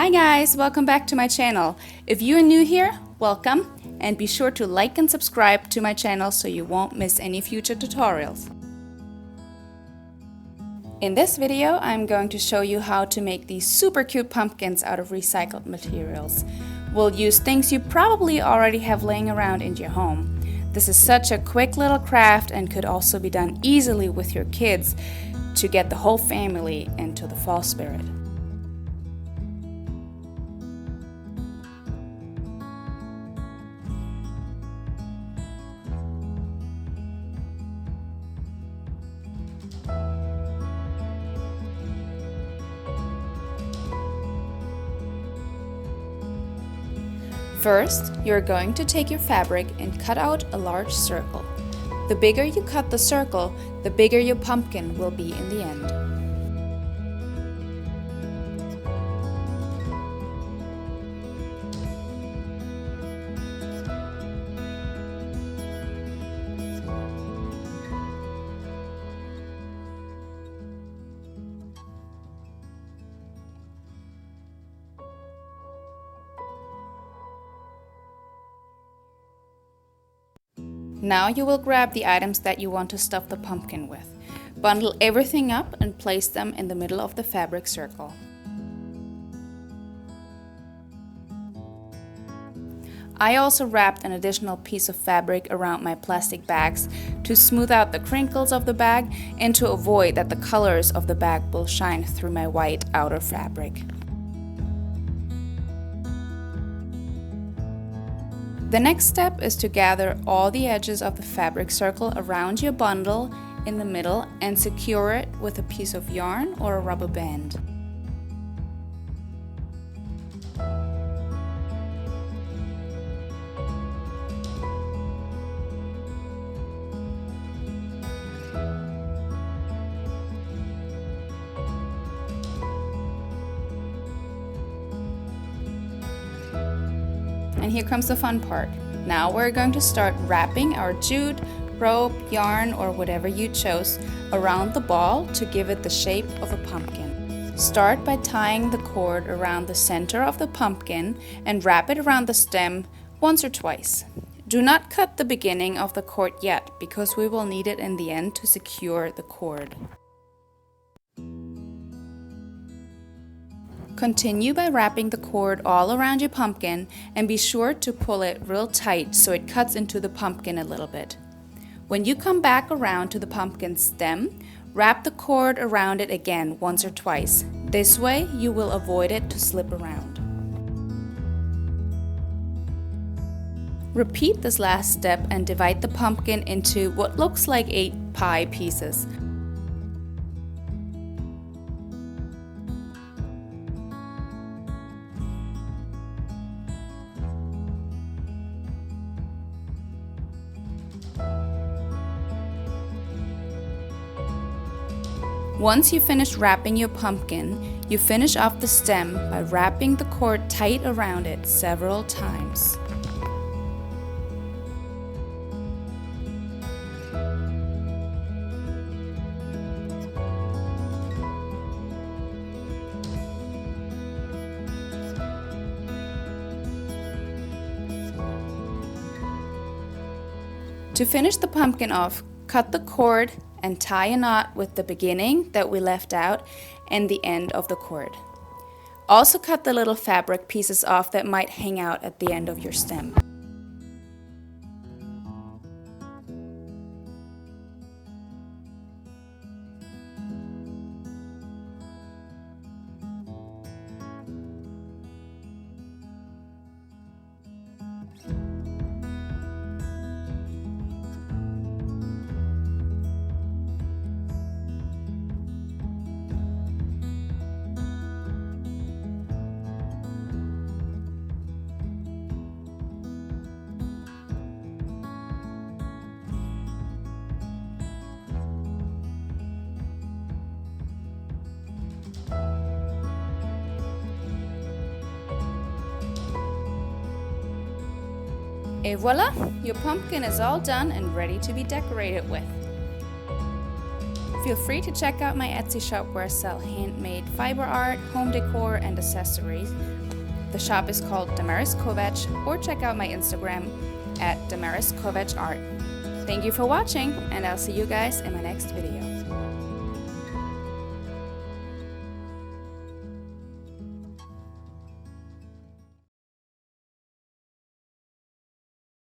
Hi guys, welcome back to my channel. If you are new here, welcome, and be sure to like and subscribe to my channel so you won't miss any future tutorials. In this video, I'm going to show you how to make these super cute pumpkins out of recycled materials. We'll use things you probably already have laying around in your home. This is such a quick little craft and could also be done easily with your kids to get the whole family into the fall spirit. First, you're going to take your fabric and cut out a large circle. The bigger you cut the circle, the bigger your pumpkin will be in the end. Now you will grab the items that you want to stuff the pumpkin with. Bundle everything up and place them in the middle of the fabric circle. I also wrapped an additional piece of fabric around my plastic bags to smooth out the crinkles of the bag and to avoid that the colors of the bag will shine through my white outer fabric. The next step is to gather all the edges of the fabric circle around your bundle in the middle and secure it with a piece of yarn or a rubber band. And here comes the fun part. Now we're going to start wrapping our jute, rope, yarn, or whatever you chose around the ball to give it the shape of a pumpkin. Start by tying the cord around the center of the pumpkin and wrap it around the stem once or twice. Do not cut the beginning of the cord yet because we will need it in the end to secure the cord. Continue by wrapping the cord all around your pumpkin and be sure to pull it real tight so it cuts into the pumpkin a little bit. When you come back around to the pumpkin stem, wrap the cord around it again once or twice. This way you will avoid it to slip around. Repeat this last step and divide the pumpkin into what looks like 8 pie pieces. Once you finish wrapping your pumpkin, you finish off the stem by wrapping the cord tight around it several times. To finish the pumpkin off, cut the cord and tie a knot with the beginning that we left out and the end of the cord. Also cut the little fabric pieces off that might hang out at the end of your stem. Et voila! Your pumpkin is all done and ready to be decorated with. Feel free to check out my Etsy shop where I sell handmade fiber art, home decor, and accessories. The shop is called Damaris Kovach, or check out my Instagram at Damaris Kovach Art. Thank you for watching, and I'll see you guys in my next video.